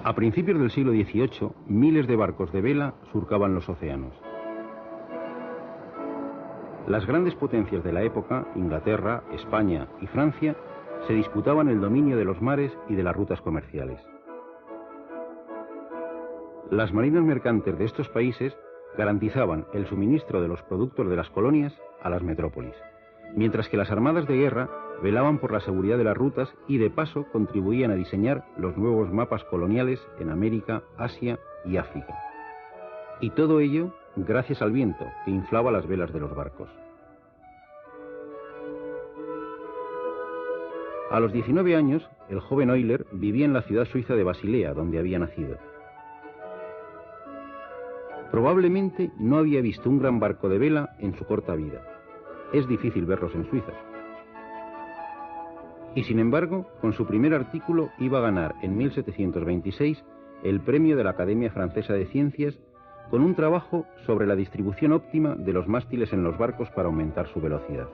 A principios del siglo XVIII, miles de barcos de vela surcaban los océanos. Las grandes potencias de la época, Inglaterra, España y Francia, se disputaban el dominio de los mares y de las rutas comerciales. Las marinas mercantes de estos países garantizaban el suministro de los productos de las colonias a las metrópolis, mientras que las armadas de guerra velaban por la seguridad de las rutas y de paso contribuían a diseñar los nuevos mapas coloniales en América, Asia y África. Y todo ello gracias al viento que inflaba las velas de los barcos. A los 19 años, el joven Euler vivía en la ciudad suiza de Basilea, donde había nacido. Probablemente no había visto un gran barco de vela en su corta vida. Es difícil verlos en Suiza. Y sin embargo, con su primer artículo iba a ganar en 1726 el premio de la Academia Francesa de Ciencias con un trabajo sobre la distribución óptima de los mástiles en los barcos para aumentar su velocidad.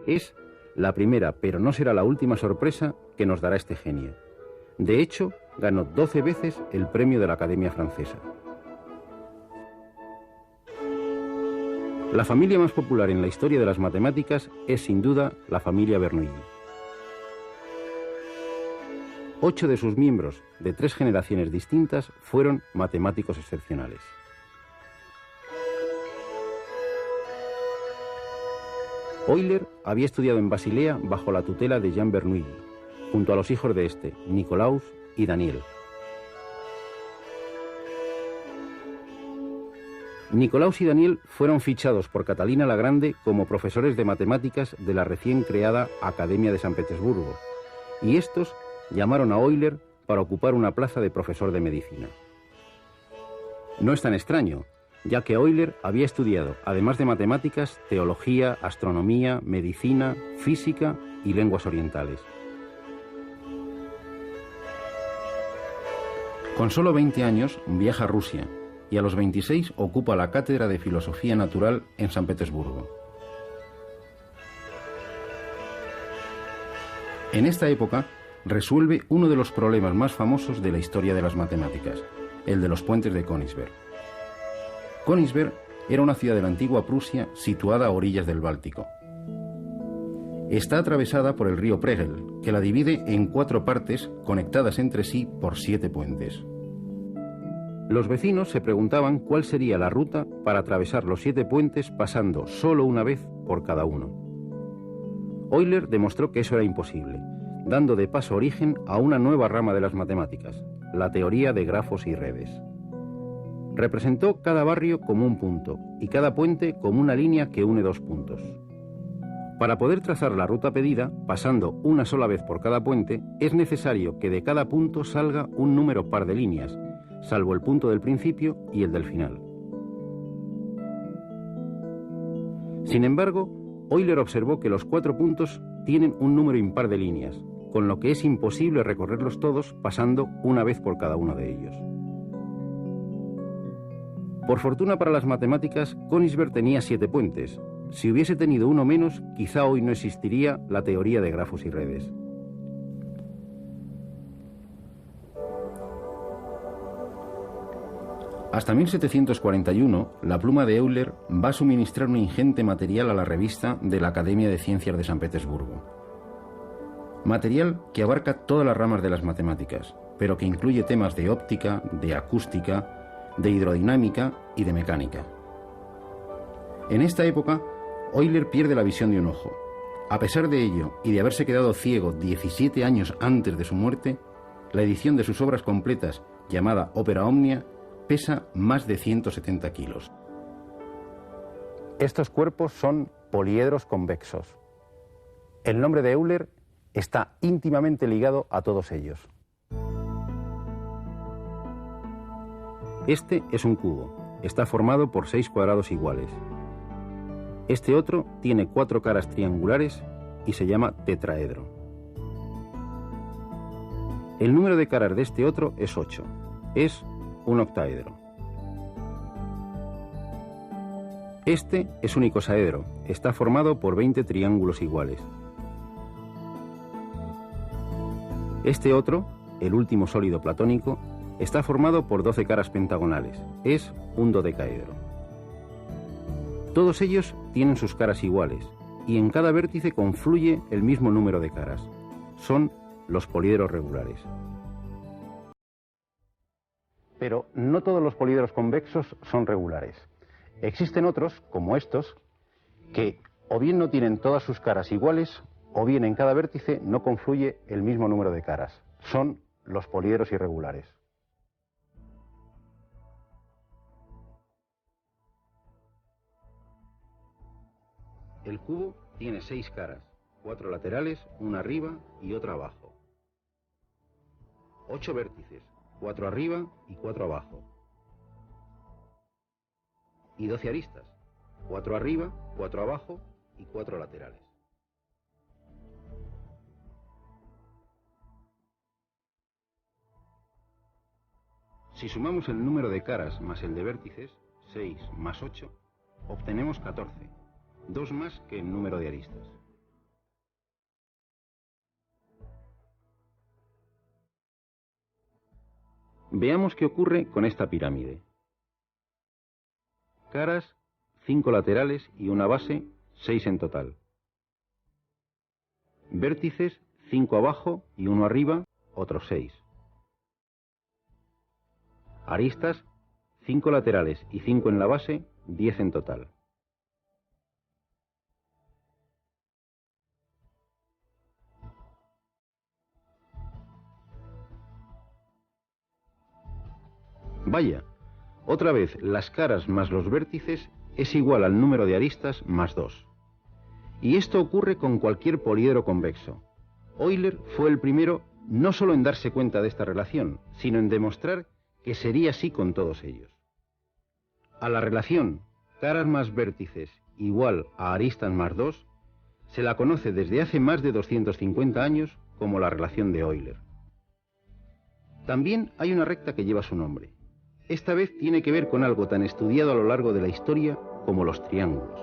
Es la primera, pero no será la última sorpresa que nos dará este genio. De hecho, ganó 12 veces el premio de la Academia Francesa. La familia más popular en la historia de las matemáticas es sin duda la familia Bernoulli. 8 de sus miembros, de 3 generaciones distintas, fueron matemáticos excepcionales. Euler había estudiado en Basilea bajo la tutela de Jean Bernoulli, junto a los hijos de este, Nicolaus y Daniel. Nicolaus y Daniel fueron fichados por Catalina la Grande como profesores de matemáticas de la recién creada Academia de San Petersburgo, y estos llamaron a Euler para ocupar una plaza de profesor de medicina. No es tan extraño, ya que Euler había estudiado, además de matemáticas, teología, astronomía, medicina, física y lenguas orientales. Con solo 20 años viaja a Rusia y a los 26 ocupa la cátedra de Filosofía Natural en San Petersburgo. En esta época resuelve uno de los problemas más famosos de la historia de las matemáticas, el de los puentes de Königsberg. Königsberg era una ciudad de la antigua Prusia situada a orillas del Báltico. Está atravesada por el río Pregel, que la divide en 4 partes conectadas entre sí por 7 puentes. Los vecinos se preguntaban cuál sería la ruta para atravesar los 7 puentes pasando solo una vez por cada uno. Euler demostró que eso era imposible, dando de paso origen a una nueva rama de las matemáticas, la teoría de grafos y redes. Representó cada barrio como un punto y cada puente como una línea que une 2 puntos. Para poder trazar la ruta pedida, pasando una sola vez por cada puente, es necesario que de cada punto salga un número par de líneas, salvo el punto del principio y el del final. Sin embargo, Euler observó que los 4 puntos tienen un número impar de líneas, con lo que es imposible recorrerlos todos pasando una vez por cada uno de ellos. Por fortuna para las matemáticas, Königsberg tenía 7 puentes. Si hubiese tenido uno menos, quizá hoy no existiría la teoría de grafos y redes. Hasta 1741, la pluma de Euler va a suministrar un ingente material a la revista de la Academia de Ciencias de San Petersburgo. Material que abarca todas las ramas de las matemáticas, pero que incluye temas de óptica, de acústica, de hidrodinámica y de mecánica. En esta época, Euler pierde la visión de un ojo. A pesar de ello, y de haberse quedado ciego 17 años antes de su muerte, la edición de sus obras completas, llamada Opera Omnia, pesa más de 170 kilos. Estos cuerpos son poliedros convexos. El nombre de Euler está íntimamente ligado a todos ellos. Este es un cubo. Está formado por 6 cuadrados iguales. Este otro tiene 4 caras triangulares y se llama tetraedro. El número de caras de este otro es 8. Es un octaedro. Este es un icosaedro. Está formado por 20 triángulos iguales. Este otro el último sólido platónico, está formado por 12 caras pentagonales. Es un dodecaedro. Todos ellos tienen sus caras iguales, y en cada vértice confluye el mismo número de caras. Son los poliedros regulares. Pero no todos los poliedros convexos son regulares. Existen otros, como estos, que o bien no tienen todas sus caras iguales, o bien en cada vértice no confluye el mismo número de caras. Son los poliedros irregulares. El cubo tiene 6 caras, 4 laterales, una arriba y otra abajo. 8 vértices, 4 arriba y 4 abajo. Y 12 aristas, 4 arriba, 4 abajo y 4 laterales. Si sumamos el número de caras más el de vértices, 6 más 8, obtenemos 14, 2 más que el número de aristas. Veamos qué ocurre con esta pirámide. Caras, 5 laterales y una base, 6 en total. Vértices, 5 abajo y 1 arriba, otros 6. Aristas, 5 laterales y 5 en la base, 10 en total. Vaya, otra vez las caras más los vértices es igual al número de aristas más 2. Y esto ocurre con cualquier poliedro convexo. Euler fue el primero no solo en darse cuenta de esta relación, sino en demostrar que sería así con todos ellos. A la relación caras más vértices igual a aristas más 2 se la conoce desde hace más de 250 años como la relación de Euler. También hay una recta que lleva su nombre. Esta vez tiene que ver con algo tan estudiado a lo largo de la historia como los triángulos.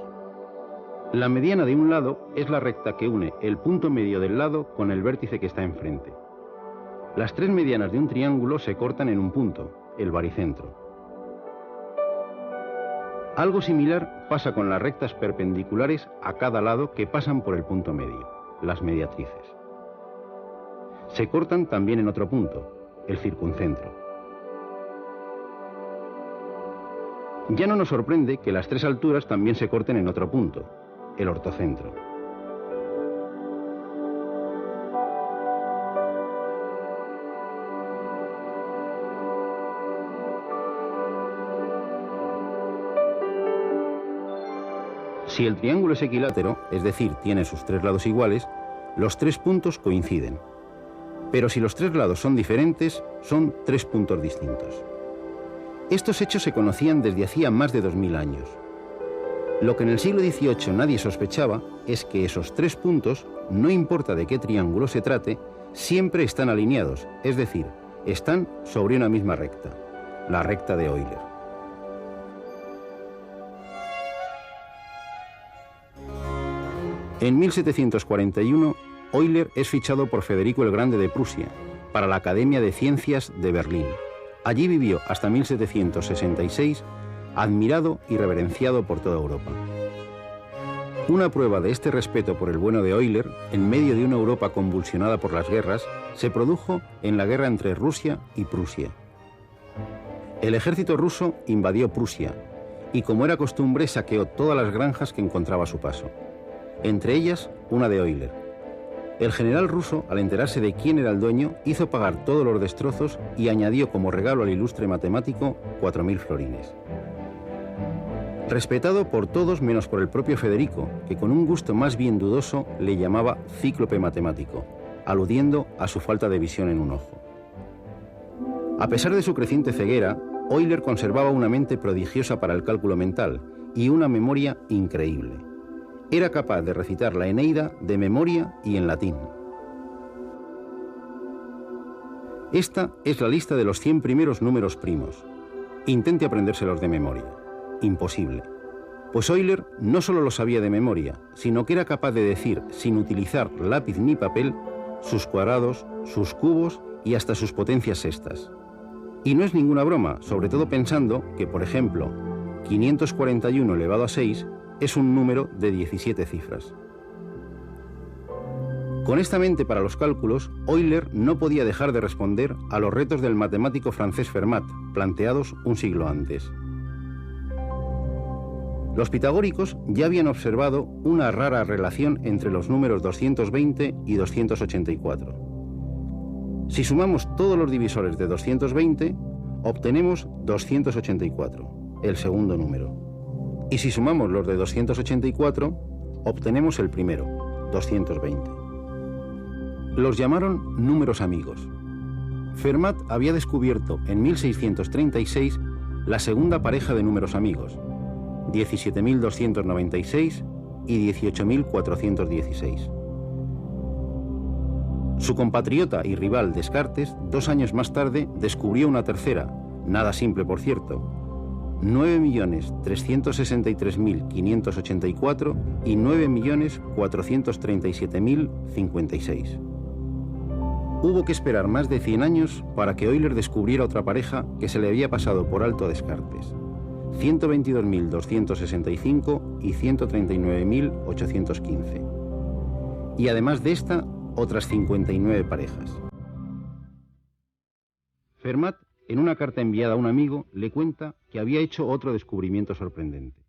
La mediana de un lado es la recta que une el punto medio del lado con el vértice que está enfrente. Las 3 medianas de un triángulo se cortan en un punto, el baricentro. Algo similar pasa con las rectas perpendiculares a cada lado que pasan por el punto medio, las mediatrices. Se cortan también en otro punto, el circuncentro. Ya no nos sorprende que las 3 alturas también se corten en otro punto, el ortocentro. Si el triángulo es equilátero, es decir, tiene sus 3 lados iguales, los 3 puntos coinciden. Pero si los 3 lados son diferentes, son 3 puntos distintos. Estos hechos se conocían desde hacía más de 2000 años. Lo que en el siglo XVIII nadie sospechaba es que esos 3 puntos, no importa de qué triángulo se trate, siempre están alineados, es decir, están sobre una misma recta, la recta de Euler. En 1741, Euler es fichado por Federico el Grande de Prusia para la Academia de Ciencias de Berlín. Allí vivió hasta 1766, admirado y reverenciado por toda Europa. Una prueba de este respeto por el bueno de Euler, en medio de una Europa convulsionada por las guerras, se produjo en la guerra entre Rusia y Prusia. El ejército ruso invadió Prusia y, como era costumbre, saqueó todas las granjas que encontraba a su paso, entre ellas una de Euler. El general ruso, al enterarse de quién era el dueño, hizo pagar todos los destrozos y añadió como regalo al ilustre matemático 4000 florines. Respetado por todos menos por el propio Federico, que con un gusto más bien dudoso le llamaba cíclope matemático, aludiendo a su falta de visión en un ojo. A pesar de su creciente ceguera, Euler conservaba una mente prodigiosa para el cálculo mental y una memoria increíble. Era capaz de recitar la Eneida de memoria y en latín. Esta es la lista de los 100 primeros números primos. Intente aprendérselos de memoria. Imposible. Pues Euler no solo lo sabía de memoria, sino que era capaz de decir, sin utilizar lápiz ni papel, sus cuadrados, sus cubos y hasta sus potencias sextas. Y no es ninguna broma, sobre todo pensando que, por ejemplo, 541 elevado a 6 es un número de 17 cifras. Con esta mente para los cálculos, Euler no podía dejar de responder a los retos del matemático francés Fermat, planteados un siglo antes. Los pitagóricos ya habían observado una rara relación entre los números 220 y 284. Si sumamos todos los divisores de 220, obtenemos 284, el segundo número. Y si sumamos los de 284, obtenemos el primero, 220. Los llamaron números amigos. Fermat había descubierto en 1636 la segunda pareja de números amigos, 17.296 y 18.416. Su compatriota y rival Descartes, 2 años más tarde, descubrió una tercera, nada simple por cierto, 9.363.584 y 9.437.056. Hubo que esperar más de 100 años para que Euler descubriera otra pareja que se le había pasado por alto a Descartes, 122.265 y 139.815. Y además de esta, otras 59 parejas. Fermat, en una carta enviada a un amigo, le cuenta que había hecho otro descubrimiento sorprendente.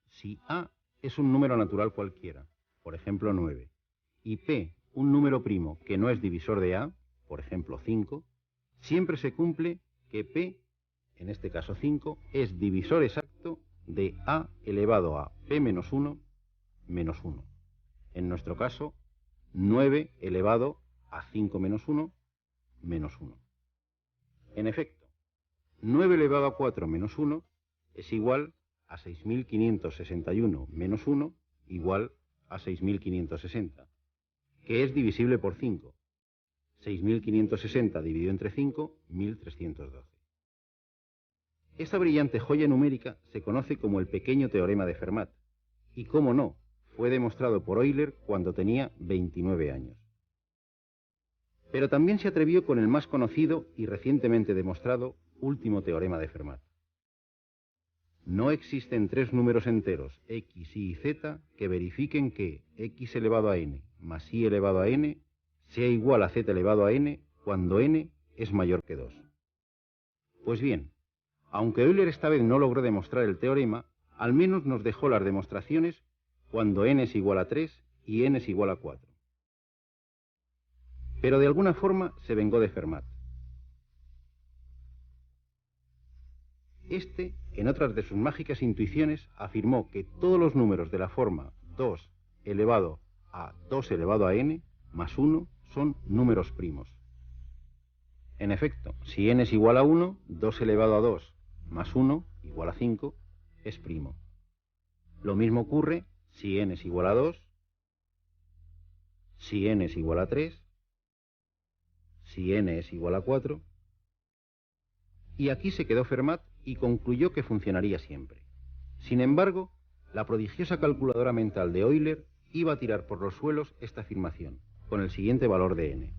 Si A es un número natural cualquiera, por ejemplo 9, y P un número primo que no es divisor de A, por ejemplo 5, siempre se cumple que P, en este caso 5, es divisor exacto de A elevado a P menos 1 menos 1. En nuestro caso, 9 elevado a 5 menos 1 menos 1. En efecto, 9 elevado a 4 menos 1 es igual a 6.561 menos 1 igual a 6.560, que es divisible por 5. 6.560 dividido entre 5, 1.312. Esta brillante joya numérica se conoce como el pequeño teorema de Fermat, y cómo no, fue demostrado por Euler cuando tenía 29 años. Pero también se atrevió con el más conocido y recientemente demostrado último teorema de Fermat. No existen 3 números enteros, x, y y z, que verifiquen que x elevado a n más y elevado a n sea igual a z elevado a n cuando n es mayor que 2. Pues bien, aunque Euler esta vez no logró demostrar el teorema, al menos nos dejó las demostraciones cuando n es igual a 3 y n es igual a 4. Pero de alguna forma se vengó de Fermat. Este, en otras de sus mágicas intuiciones, afirmó que todos los números de la forma 2 elevado a 2 elevado a n más 1 son números primos. En efecto, si n es igual a 1, 2 elevado a 2 más 1 igual a 5 es primo. Lo mismo ocurre si n es igual a 2, si n es igual a 3, si n es igual a 4, y aquí se quedó Fermat y concluyó que funcionaría siempre. Sin embargo, la prodigiosa calculadora mental de Euler iba a tirar por los suelos esta afirmación, con el siguiente valor de n.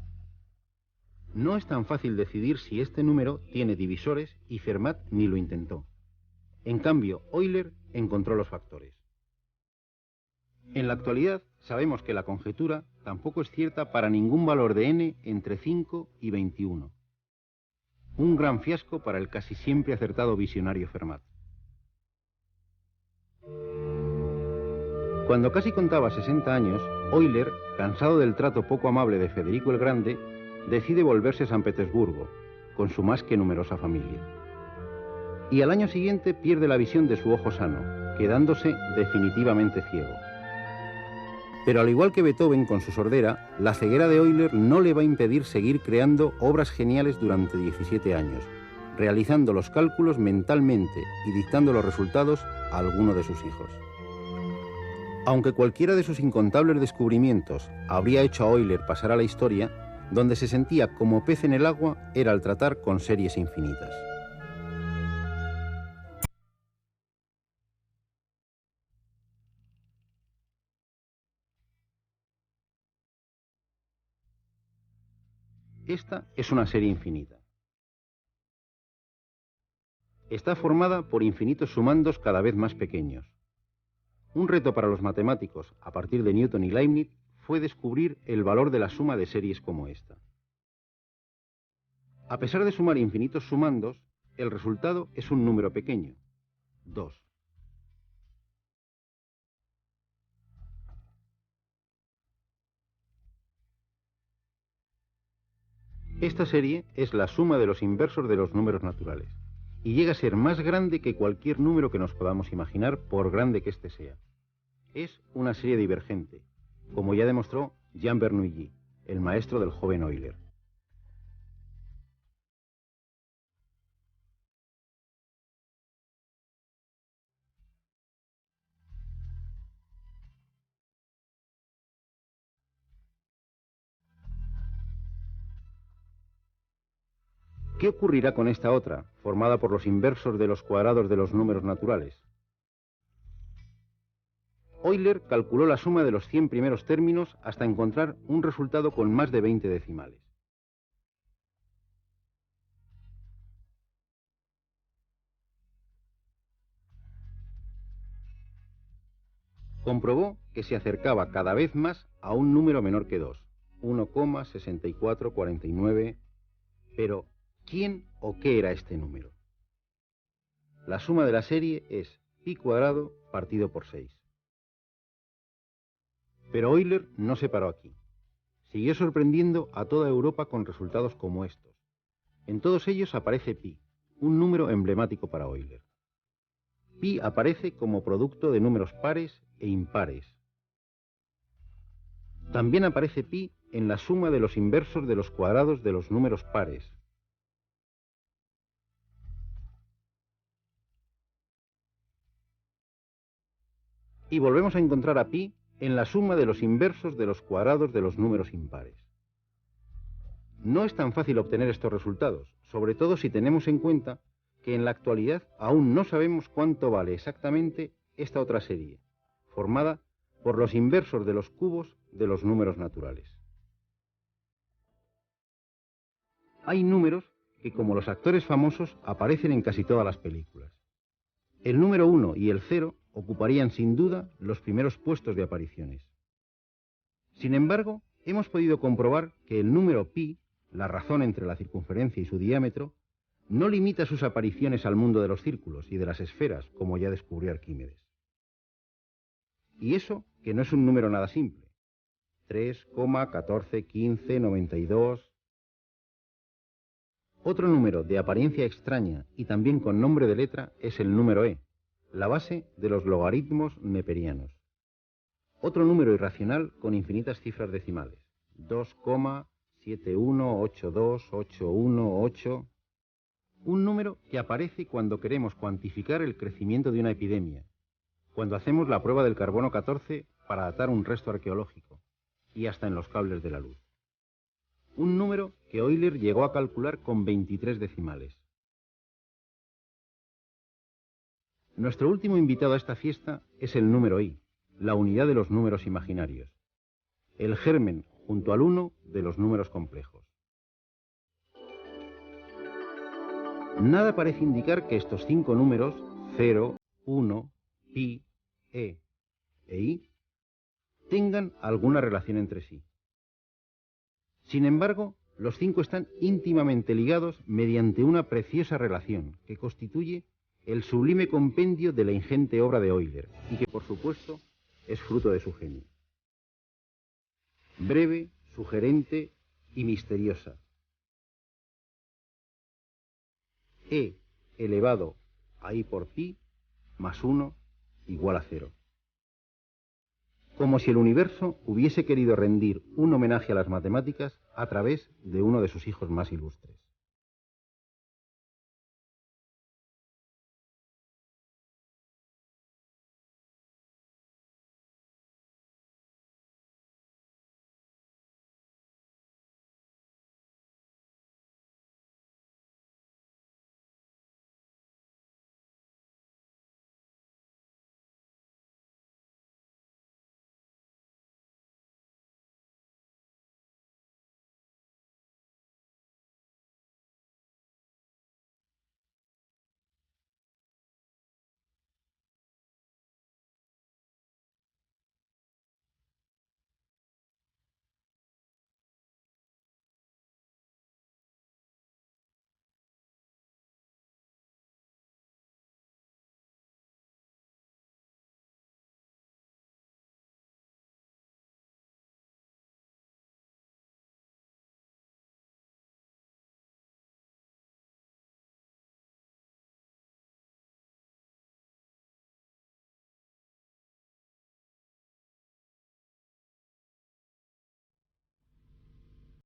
No es tan fácil decidir si este número tiene divisores y Fermat ni lo intentó. En cambio, Euler encontró los factores. En la actualidad, sabemos que la conjetura tampoco es cierta para ningún valor de n entre 5 y 21. Un gran fiasco para el casi siempre acertado visionario Fermat. Cuando casi contaba 60 años, Euler, cansado del trato poco amable de Federico el Grande, decide volverse a San Petersburgo, con su más que numerosa familia. Y al año siguiente pierde la visión de su ojo sano, quedándose definitivamente ciego. Pero al igual que Beethoven con su sordera, la ceguera de Euler no le va a impedir seguir creando obras geniales durante 17 años, realizando los cálculos mentalmente y dictando los resultados a alguno de sus hijos. Aunque cualquiera de sus incontables descubrimientos habría hecho a Euler pasar a la historia, donde se sentía como pez en el agua era al tratar con series infinitas. Esta es una serie infinita. Está formada por infinitos sumandos cada vez más pequeños. Un reto para los matemáticos, a partir de Newton y Leibniz, fue descubrir el valor de la suma de series como esta. A pesar de sumar infinitos sumandos, el resultado es un número pequeño, 2. Esta serie es la suma de los inversos de los números naturales y llega a ser más grande que cualquier número que nos podamos imaginar, por grande que éste sea. Es una serie divergente, como ya demostró Jean Bernoulli, el maestro del joven Euler. ¿Qué ocurrirá con esta otra, formada por los inversos de los cuadrados de los números naturales? Euler calculó la suma de los 100 primeros términos hasta encontrar un resultado con más de 20 decimales. Comprobó que se acercaba cada vez más a un número menor que 2, 1,6449, pero ¿quién o qué era este número? La suma de la serie es pi cuadrado partido por 6. Pero Euler no se paró aquí. Siguió sorprendiendo a toda Europa con resultados como estos. En todos ellos aparece pi, un número emblemático para Euler. Pi aparece como producto de números pares e impares. También aparece pi en la suma de los inversos de los cuadrados de los números pares. Y volvemos a encontrar a pi en la suma de los inversos de los cuadrados de los números impares. No es tan fácil obtener estos resultados, sobre todo si tenemos en cuenta que en la actualidad aún no sabemos cuánto vale exactamente esta otra serie, formada por los inversos de los cubos de los números naturales. Hay números que, como los actores famosos, aparecen en casi todas las películas. El número 1 y el 0 ocuparían sin duda los primeros puestos de apariciones. Sin embargo, hemos podido comprobar que el número pi, la razón entre la circunferencia y su diámetro, no limita sus apariciones al mundo de los círculos y de las esferas, como ya descubrió Arquímedes. Y eso que no es un número nada simple. 3, 14, 15, 92... Otro número de apariencia extraña y también con nombre de letra es el número e, la base de los logaritmos neperianos. Otro número irracional con infinitas cifras decimales, 2,71828118. Un número que aparece cuando queremos cuantificar el crecimiento de una epidemia, cuando hacemos la prueba del carbono 14 para datar un resto arqueológico, y hasta en los cables de la luz. Un número que Euler llegó a calcular con 23 decimales. Nuestro último invitado a esta fiesta es el número i, la unidad de los números imaginarios, el germen junto al 1 de los números complejos. Nada parece indicar que estos 5 números, 0, 1, pi, e i, tengan alguna relación entre sí. Sin embargo, los 5 están íntimamente ligados mediante una preciosa relación que constituye el sublime compendio de la ingente obra de Euler y que, por supuesto, es fruto de su genio. Breve, sugerente y misteriosa. E elevado a i por pi más 1 igual a 0. Como si el universo hubiese querido rendir un homenaje a las matemáticas a través de uno de sus hijos más ilustres.